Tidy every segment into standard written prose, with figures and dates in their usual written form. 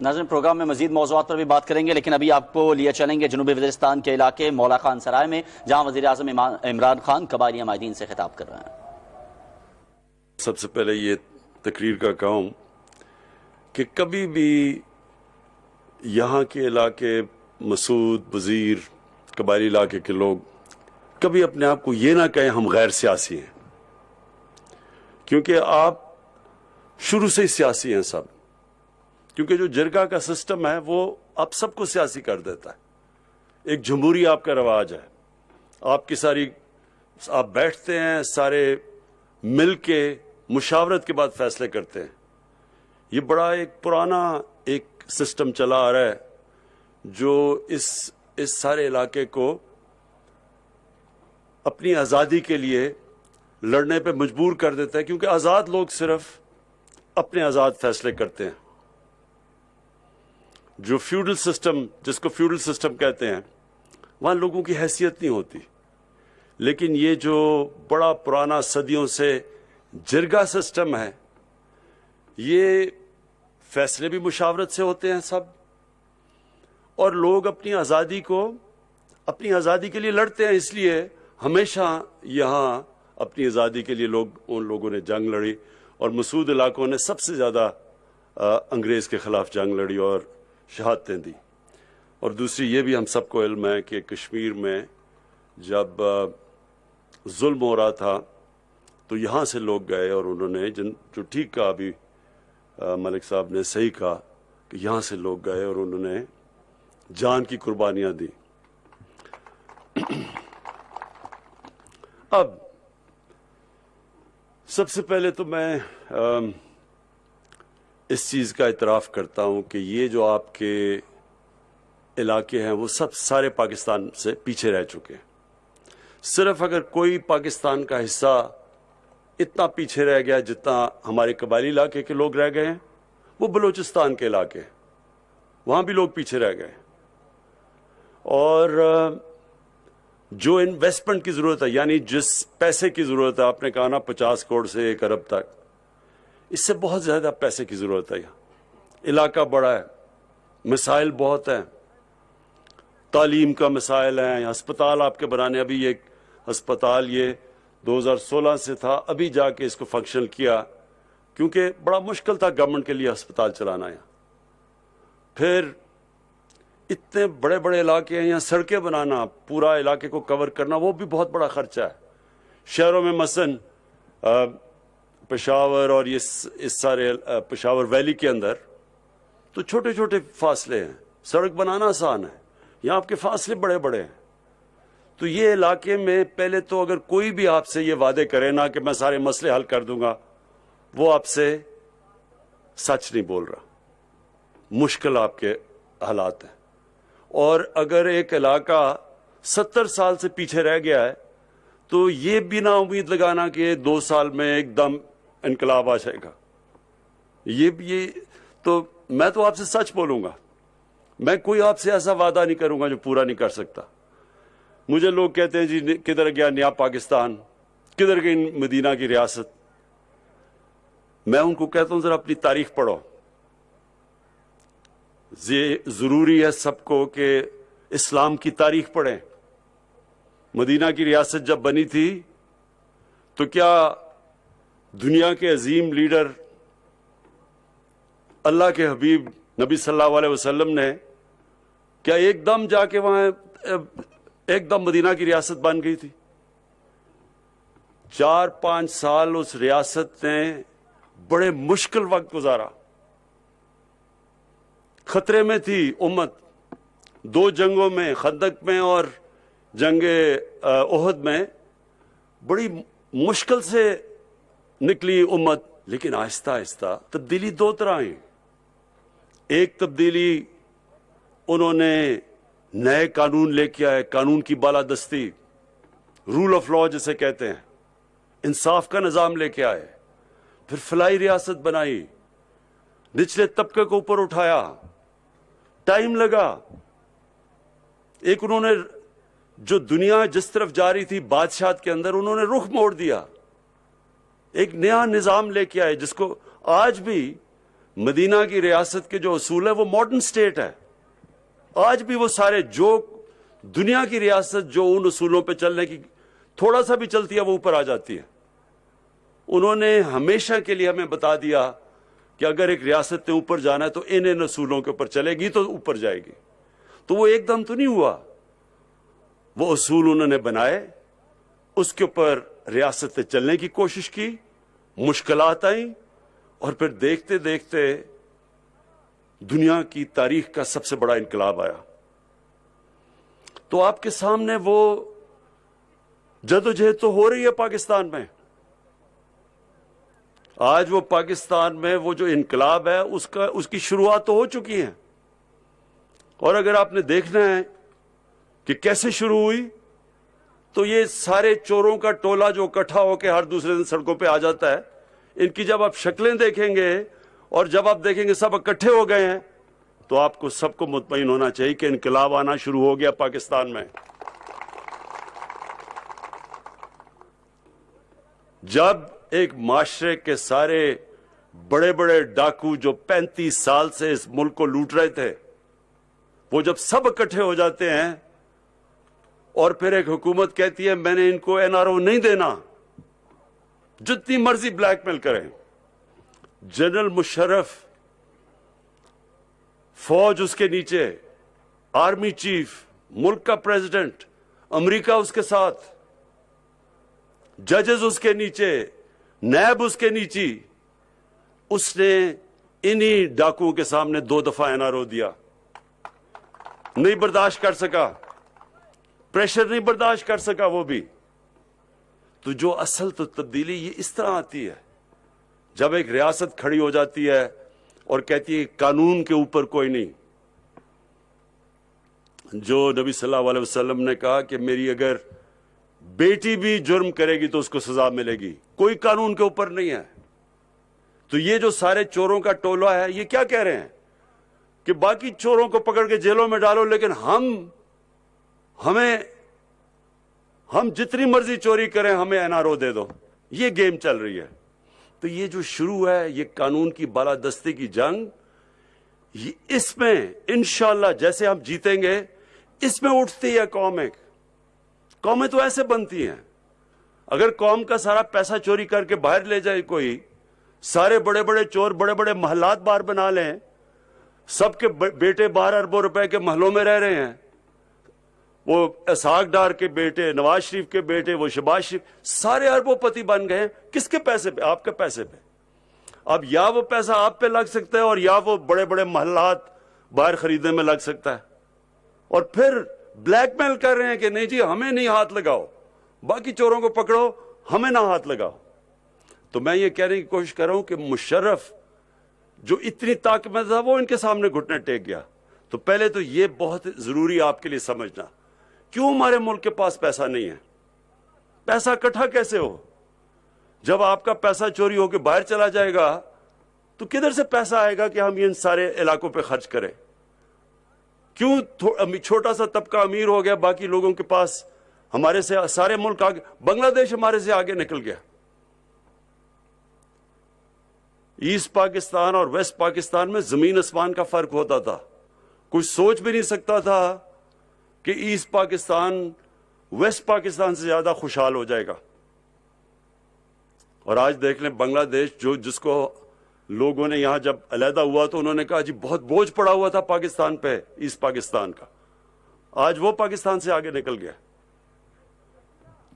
ناظرین پروگرام میں مزید موضوعات پر بھی بات کریں گے، لیکن ابھی آپ کو لیے چلیں گے جنوبی وزیرستان کے علاقے مولا خان سرائے میں، جہاں وزیر اعظم عمران خان قبائلی عمائدین سے خطاب کر رہے ہیں۔ سب سے پہلے یہ تقریر کا کہوں کہ کبھی بھی یہاں کے علاقے مسعود وزیر قبائلی علاقے کے لوگ کبھی اپنے آپ کو یہ نہ کہیں ہم غیر سیاسی ہیں، کیونکہ آپ شروع سے ہی سیاسی ہیں سب، کیونکہ جو جرگہ کا سسٹم ہے وہ آپ سب کو سیاسی کر دیتا ہے۔ ایک جمہوری آپ کا رواج ہے، آپ بیٹھتے ہیں سارے مل کے مشاورت کے بعد فیصلے کرتے ہیں۔ یہ بڑا ایک پرانا ایک سسٹم چلا آ رہا ہے جو اس سارے علاقے کو اپنی آزادی کے لیے لڑنے پہ مجبور کر دیتا ہے، کیونکہ آزاد لوگ صرف اپنے آزاد فیصلے کرتے ہیں۔ جو فیوڈل سسٹم، جس کو فیوڈل سسٹم کہتے ہیں، وہاں لوگوں کی حیثیت نہیں ہوتی، لیکن یہ جو بڑا پرانا صدیوں سے جرگہ سسٹم ہے، یہ فیصلے بھی مشاورت سے ہوتے ہیں سب، اور لوگ اپنی آزادی کے لیے لڑتے ہیں۔ اس لیے ہمیشہ یہاں اپنی آزادی کے لیے ان لوگوں نے جنگ لڑی، اور مسعود علاقوں نے سب سے زیادہ انگریز کے خلاف جنگ لڑی اور شہادتیں دی۔ اور دوسری یہ بھی ہم سب کو علم ہے کہ کشمیر میں جب ظلم ہو رہا تھا تو یہاں سے لوگ گئے اور انہوں نے جو ٹھیک کہا، ابھی ملک صاحب نے صحیح کہا کہ یہاں سے لوگ گئے اور انہوں نے جان کی قربانیاں دی۔ اب سب سے پہلے تو میں اس چیز کا اعتراف کرتا ہوں کہ یہ جو آپ کے علاقے ہیں وہ سارے پاکستان سے پیچھے رہ چکے ہیں۔ صرف اگر کوئی پاکستان کا حصہ اتنا پیچھے رہ گیا جتنا ہمارے قبائلی علاقے کے لوگ رہ گئے ہیں، وہ بلوچستان کے علاقے ہیں، وہاں بھی لوگ پیچھے رہ گئے۔ اور جو انویسٹمنٹ کی ضرورت ہے، یعنی جس پیسے کی ضرورت ہے، آپ نے کہا نا 50 کروڑ سے 1 ارب تک، اس سے بہت زیادہ پیسے کی ضرورت ہے۔ یہاں علاقہ بڑا ہے، مسائل بہت ہیں، تعلیم کا مسائل ہیں، ہسپتال آپ کے بنانے، ابھی یہ ہسپتال یہ 2016 سے تھا، ابھی جا کے اس کو فنکشن کیا، کیونکہ بڑا مشکل تھا گورنمنٹ کے لیے ہسپتال چلانا یہاں۔ پھر اتنے بڑے بڑے علاقے ہیں، یہاں سڑکیں بنانا، پورا علاقے کو کور کرنا، وہ بھی بہت بڑا خرچہ ہے۔ شہروں میں مثلاً پشاور اور اس سارے پشاور ویلی کے اندر تو چھوٹے چھوٹے فاصلے ہیں، سڑک بنانا آسان ہے، یہاں آپ کے فاصلے بڑے بڑے ہیں۔ تو یہ علاقے میں پہلے تو اگر کوئی بھی آپ سے یہ وعدے کرے نا کہ میں سارے مسئلے حل کر دوں گا، وہ آپ سے سچ نہیں بول رہا، مشکل آپ کے حالات ہیں۔ اور اگر ایک علاقہ 70 سال سے پیچھے رہ گیا ہے تو یہ بھی نا امید لگانا کہ 2 سال میں ایک دم انقلاب آ جائے گا۔ یہ تو میں تو آپ سے سچ بولوں گا، میں کوئی آپ سے ایسا وعدہ نہیں کروں گا جو پورا نہیں کر سکتا۔ مجھے لوگ کہتے ہیں جی کدھر گیا نیا پاکستان، کدھر گئی مدینہ کی ریاست؟ میں ان کو کہتا ہوں ذرا اپنی تاریخ پڑھو۔ ضروری ہے سب کو کہ اسلام کی تاریخ پڑھیں۔ مدینہ کی ریاست جب بنی تھی تو کیا دنیا کے عظیم لیڈر اللہ کے حبیب نبی صلی اللہ علیہ وسلم نے کیا ایک دم جا کے وہاں ایک دم مدینہ کی ریاست بن گئی تھی؟ 4-5 سال اس ریاست نے بڑے مشکل وقت گزارا، خطرے میں تھی امت، 2 جنگوں میں، خندق میں اور جنگ احد میں بڑی مشکل سے نکلی امت، لیکن آہستہ آہستہ تبدیلی 2 طرح ہیں۔ ایک تبدیلی انہوں نے نئے قانون لے کے آئے، قانون کی بالادستی، رول آف لا جسے کہتے ہیں، انصاف کا نظام لے کے آئے، پھر فلاحی ریاست بنائی، نچلے طبقے کو اوپر اٹھایا، ٹائم لگا۔ ایک انہوں نے جو دنیا جس طرف جا رہی تھی بادشاہت کے اندر، انہوں نے رخ موڑ دیا، ایک نیا نظام لے کے آئے جس کو آج بھی مدینہ کی ریاست کے جو اصول ہے وہ ماڈرن سٹیٹ ہے. آج بھی وہ سارے جو دنیا کی ریاست جو ان اصولوں پہ چلنے کی تھوڑا سا بھی چلتی ہے وہ اوپر آ جاتی ہے. انہوں نے ہمیشہ کے لیے ہمیں بتا دیا کہ اگر ایک ریاست نے اوپر جانا ہے تو ان اصولوں کے اوپر چلے گی تو اوپر جائے گی. تو وہ ایک دم تو نہیں ہوا. وہ اصول انہوں نے بنائے, اس کے اوپر ریاست نے چلنے کی کوشش کی, مشکلات آئیں, اور پھر دیکھتے دیکھتے دنیا کی تاریخ کا سب سے بڑا انقلاب آیا. تو آپ کے سامنے وہ جدوجہد تو ہو رہی ہے پاکستان میں. آج وہ پاکستان میں وہ جو انقلاب ہے اس کی شروعات تو ہو چکی ہیں. اور اگر آپ نے دیکھنا ہے کہ کیسے شروع ہوئی تو یہ سارے چوروں کا ٹولہ جو اکٹھا ہو کے ہر دوسرے دن سڑکوں پہ آ جاتا ہے, ان کی جب آپ شکلیں دیکھیں گے اور جب آپ دیکھیں گے سب اکٹھے ہو گئے ہیں تو آپ کو سب کو مطمئن ہونا چاہیے کہ انقلاب آنا شروع ہو گیا پاکستان میں. جب ایک معاشرے کے سارے بڑے بڑے ڈاکو جو 35 سال سے اس ملک کو لوٹ رہے تھے وہ جب سب اکٹھے ہو جاتے ہیں اور پھر ایک حکومت کہتی ہے میں نے ان کو NRO نہیں دینا, جتنی مرضی بلیک میل کریں. جنرل مشرف, فوج اس کے نیچے, آرمی چیف, ملک کا پریزیڈنٹ, امریکہ اس کے ساتھ, ججز اس کے نیچے, نیب اس کے نیچے. اس نے انہی ڈاکوؤں کے سامنے 2 دفعہ NRO دیا. نہیں برداشت کر سکا, پریشر نہیں برداشت کر سکا وہ بھی. تو جو اصل تو تبدیلی یہ اس طرح آتی ہے جب ایک ریاست کھڑی ہو جاتی ہے اور کہتی ہے قانون کے اوپر کوئی نہیں. جو نبی صلی اللہ علیہ وسلم نے کہا کہ میری اگر بیٹی بھی جرم کرے گی تو اس کو سزا ملے گی, کوئی قانون کے اوپر نہیں ہے. تو یہ جو سارے چوروں کا ٹولہ ہے یہ کیا کہہ رہے ہیں کہ باقی چوروں کو پکڑ کے جیلوں میں ڈالو لیکن ہم جتنی مرضی چوری کریں ہمیں NRO دے دو. یہ گیم چل رہی ہے. تو یہ جو شروع ہے یہ قانون کی بالادستی کی جنگ, اس میں انشاءاللہ جیسے ہم جیتیں گے اس میں اٹھتی ہے قوم. ایک قومیں تو ایسے بنتی ہیں, اگر قوم کا سارا پیسہ چوری کر کے باہر لے جائے کوئی, سارے بڑے بڑے چور بڑے بڑے محلات باہر بنا لیں, سب کے بیٹے 12 اربوں روپے کے محلوں میں رہ رہے ہیں, وہ اسحاق ڈار کے بیٹے, نواز شریف کے بیٹے, وہ شہباز شریف, سارے اربوں پتی بن گئے. کس کے پیسے پہ؟ آپ کے پیسے پہ. اب یا وہ پیسہ آپ پہ لگ سکتا ہے اور یا وہ بڑے بڑے محلات باہر خریدنے میں لگ سکتا ہے. اور پھر بلیک میل کر رہے ہیں کہ نہیں جی ہمیں نہیں ہاتھ لگاؤ, باقی چوروں کو پکڑو, ہمیں نہ ہاتھ لگاؤ. تو میں یہ کہنے کی کوشش کر رہا ہوں کہ مشرف جو اتنی طاقت میں تھا وہ ان کے سامنے گھٹنے ٹیک گیا. تو پہلے تو یہ بہت ضروری آپ کے لیے سمجھنا, کیوں ہمارے ملک کے پاس پیسہ نہیں ہے. پیسہ اکٹھا کیسے ہو؟ جب آپ کا پیسہ چوری ہو کے باہر چلا جائے گا تو کدھر سے پیسہ آئے گا کہ ہم ان سارے علاقوں پہ خرچ کریں؟ کیوں چھوٹا سا طبقہ امیر ہو گیا, باقی لوگوں کے پاس ہمارے سے سارے ملک آگے, بنگلہ دیش ہمارے سے آگے نکل گیا. ایسٹ پاکستان اور ویسٹ پاکستان میں زمین آسمان کا فرق ہوتا تھا. کوئی سوچ بھی نہیں سکتا تھا کہ ایسٹ پاکستان ویسٹ پاکستان سے زیادہ خوشحال ہو جائے گا. اور آج دیکھ لیں بنگلہ دیش جس کو لوگوں نے یہاں جب علیحدہ ہوا تو انہوں نے کہا جی بہت بوجھ پڑا ہوا تھا پاکستان پہ, ایسٹ پاکستان کا, آج وہ پاکستان سے آگے نکل گیا.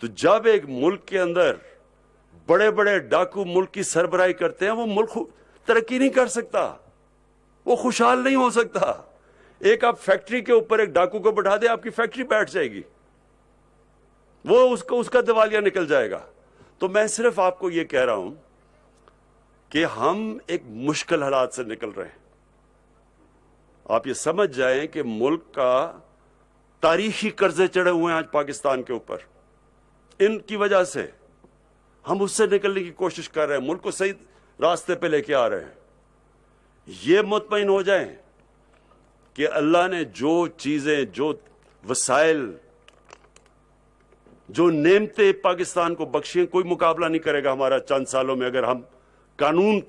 تو جب ایک ملک کے اندر بڑے بڑے ڈاکو ملک کی سربراہی کرتے ہیں وہ ملک ترقی نہیں کر سکتا, وہ خوشحال نہیں ہو سکتا. ایک آپ فیکٹری کے اوپر ایک ڈاکو کو بٹھا دیں, آپ کی فیکٹری بیٹھ جائے گی, وہ اس کا دیوالیہ نکل جائے گا. تو میں صرف آپ کو یہ کہہ رہا ہوں کہ ہم ایک مشکل حالات سے نکل رہے ہیں. آپ یہ سمجھ جائیں کہ ملک کا تاریخی قرضے چڑھے ہوئے ہیں آج پاکستان کے اوپر. ان کی وجہ سے ہم اس سے نکلنے کی کوشش کر رہے ہیں, ملک کو صحیح راستے پہ لے کے آ رہے ہیں. یہ مطمئن ہو جائیں کہ اللہ نے جو چیزیں, جو وسائل, جو نعمتیں پاکستان کو بخشیں, کوئی مقابلہ نہیں کرے گا ہمارا چند سالوں میں اگر ہم قانون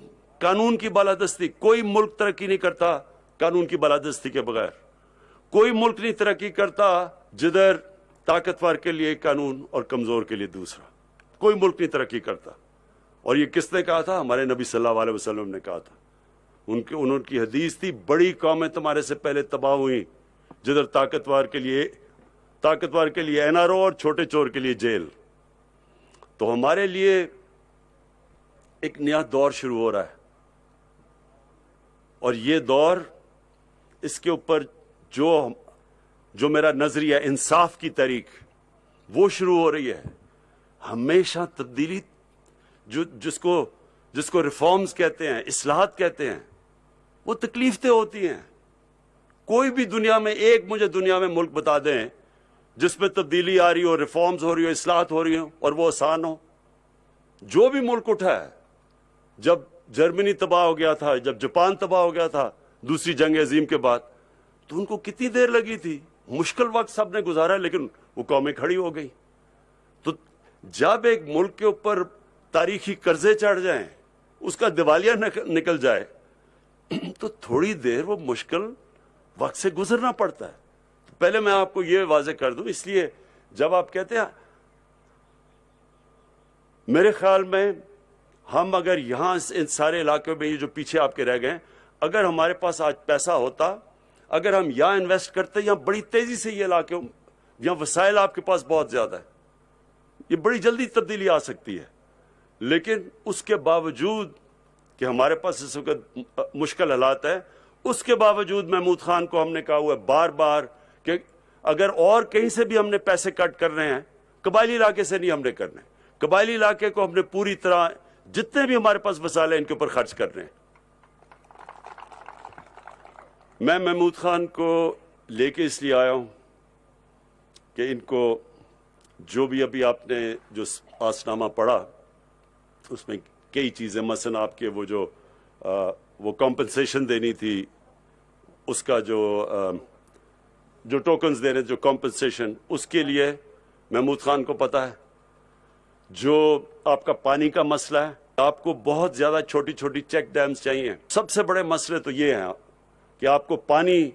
قانون کی بالادستی. کوئی ملک ترقی نہیں کرتا قانون کی بالادستی کے بغیر. کوئی ملک نہیں ترقی کرتا جدھر طاقتور کے لیے قانون اور کمزور کے لیے دوسرا. کوئی ملک نہیں ترقی کرتا. اور یہ کس نے کہا تھا؟ ہمارے نبی صلی اللہ علیہ وسلم نے کہا تھا. انہوں کی حدیث تھی, بڑی قومیں تمہارے سے پہلے تباہ ہوئیں جدھر طاقتور کے لیے این آر او اور چھوٹے چور کے لیے جیل. تو ہمارے لیے ایک نیا دور شروع ہو رہا ہے, اور یہ دور, اس کے اوپر جو میرا نظریہ انصاف کی تحریک وہ شروع ہو رہی ہے. ہمیشہ تبدیلی, جس کو ریفارمز کہتے ہیں, اصلاحات کہتے ہیں, وہ تکلیفتیں ہوتی ہیں. کوئی بھی دنیا میں مجھے دنیا میں ملک بتا دیں جس میں تبدیلی آ رہی ہو, ریفارمز ہو رہی ہو, اصلاحات ہو رہی ہو اور وہ آسان ہو. جو بھی ملک اٹھا ہے, جب جرمنی تباہ ہو گیا تھا, جب جاپان تباہ ہو گیا تھا دوسری جنگ عظیم کے بعد, تو ان کو کتنی دیر لگی تھی. مشکل وقت سب نے گزارا, لیکن وہ قومیں کھڑی ہو گئی. تو جب ایک ملک کے اوپر تاریخی قرضے چڑھ جائیں, اس کا دیوالیہ نکل جائے, تو تھوڑی دیر وہ مشکل وقت سے گزرنا پڑتا ہے. پہلے میں آپ کو یہ واضح کر دوں, اس لیے جب آپ کہتے ہیں, میرے خیال میں ہم اگر یہاں ان سارے علاقے میں یہ جو پیچھے آپ کے رہ گئے, اگر ہمارے پاس آج پیسہ ہوتا, اگر ہم یہاں انویسٹ کرتے, یہاں بڑی تیزی سے یہ علاقے, یہاں وسائل آپ کے پاس بہت زیادہ ہے, یہ بڑی جلدی تبدیلی آ سکتی ہے. لیکن اس کے باوجود کہ ہمارے پاس اس وقت مشکل حالات ہے, اس کے باوجود محمود خان کو ہم نے کہا ہوا ہے بار بار کہ اگر اور کہیں سے بھی ہم نے پیسے کٹ کر رہے ہیں, قبائلی علاقے سے نہیں ہم نے کرنے. قبائلی علاقے کو ہم نے پوری طرح جتنے بھی ہمارے پاس وسائل ہیں ان کے اوپر خرچ کر رہے ہیں. میں محمود خان کو لے کے اس لیے آیا ہوں کہ ان کو جو بھی ابھی آپ نے جو آسنامہ پڑھا, اس میں کئی چیزیں, مثلا آپ کے وہ کمپنسیشن دینی تھی, اس کا جو ٹوکنز دینے, جو کمپنسیشن, اس کے لیے محمود خان کو پتا ہے. جو آپ کا پانی کا مسئلہ ہے, آپ کو بہت زیادہ چھوٹی چھوٹی چیک ڈیمز چاہیے. سب سے بڑے مسئلے تو یہ ہیں کہ آپ کو پانی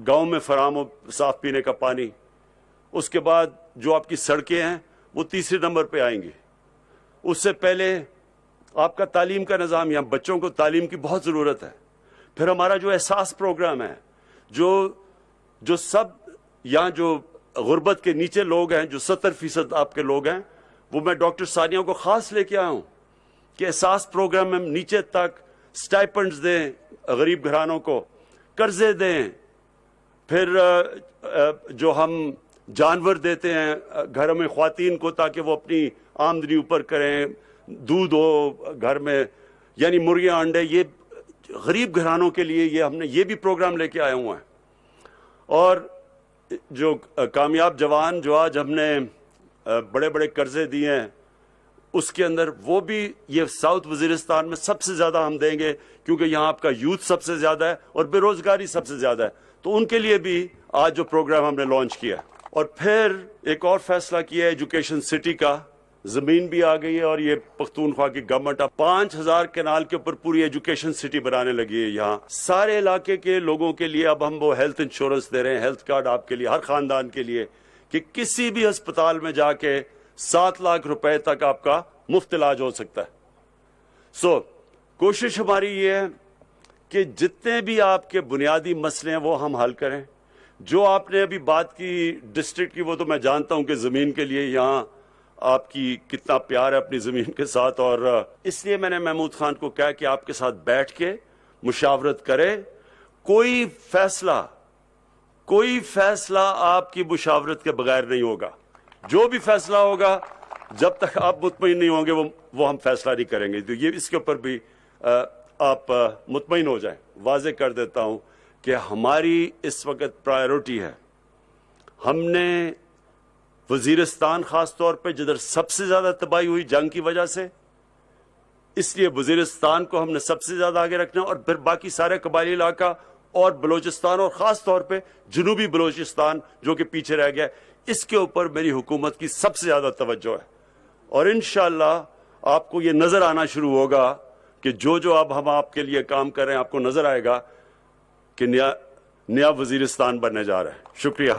گاؤں میں فراہم ہو, صاف پینے کا پانی. اس کے بعد جو آپ کی سڑکیں ہیں وہ تیسرے نمبر پہ آئیں گی. اس سے پہلے آپ کا تعلیم کا نظام, یہاں بچوں کو تعلیم کی بہت ضرورت ہے. پھر ہمارا جو احساس پروگرام ہے, جو سب یہاں جو غربت کے نیچے لوگ ہیں, جو 70% آپ کے لوگ ہیں, وہ میں ڈاکٹر ثانیہ کو خاص لے کے آیا ہوں کہ احساس پروگرام میں نیچے تک سٹائپنڈز دیں, غریب گھرانوں کو قرضے دیں. پھر جو ہم جانور دیتے ہیں گھر میں خواتین کو تاکہ وہ اپنی آمدنی اوپر کریں, دودھ ہو گھر میں, یعنی مرغیاں, انڈے, یہ غریب گھرانوں کے لیے ہم نے یہ بھی پروگرام لے کے آئے ہوئے ہیں. اور جو کامیاب جوان جو آج ہم نے بڑے بڑے قرضے دیے ہیں, اس کے اندر وہ بھی یہ ساؤتھ وزیرستان میں سب سے زیادہ ہم دیں گے, کیونکہ یہاں آپ کا یوتھ سب سے زیادہ ہے اور بے روزگاری سب سے زیادہ ہے. تو ان کے لیے بھی آج جو پروگرام ہم نے لانچ کیا. اور پھر ایک اور فیصلہ کیا ہے ایجوکیشن سٹی کا, زمین بھی آ گئی ہے, اور یہ پختونخوا کی گورنمنٹ 5000 کنال کے اوپر پوری ایجوکیشن سٹی بنانے لگی ہے. یہاں سارے علاقے کے لوگوں کے لیے اب ہم وہ ہیلتھ انشورنس دے رہے ہیں, ہیلتھ کارڈ آپ کے لیے, ہر خاندان کے لیے, کہ کسی بھی ہسپتال میں جا کے 7 لاکھ روپے تک آپ کا مفت علاج ہو سکتا ہے. کوشش ہماری یہ ہے کہ جتنے بھی آپ کے بنیادی مسئلے ہیں وہ ہم حل کریں. جو آپ نے ابھی بات کی ڈسٹرکٹ کی, وہ تو میں جانتا ہوں کہ زمین کے لیے یہاں آپ کی کتنا پیار ہے اپنی زمین کے ساتھ, اور اس لیے میں نے محمود خان کو کہا کہ آپ کے ساتھ بیٹھ کے مشاورت کرے. کوئی فیصلہ آپ کی مشاورت کے بغیر نہیں ہوگا. جو بھی فیصلہ ہوگا, جب تک آپ مطمئن نہیں ہوں گے وہ ہم فیصلہ نہیں کریں گے. تو یہ اس کے اوپر بھی آپ مطمئن ہو جائیں. واضح کر دیتا ہوں کہ ہماری اس وقت پرائیورٹی ہے, ہم نے وزیرستان خاص طور پہ جدھر سب سے زیادہ تباہی ہوئی جنگ کی وجہ سے, اس لیے وزیرستان کو ہم نے سب سے زیادہ آگے رکھنا, اور پھر باقی سارے قبائلی علاقہ اور بلوچستان, اور خاص طور پہ جنوبی بلوچستان جو کہ پیچھے رہ گیا, اس کے اوپر میری حکومت کی سب سے زیادہ توجہ ہے. اور انشاءاللہ آپ کو یہ نظر آنا شروع ہوگا کہ جو اب ہم آپ کے لیے کام کر رہے ہیں آپ کو نظر آئے گا کہ نیا وزیرستان بننے جا رہا ہے. شکریہ.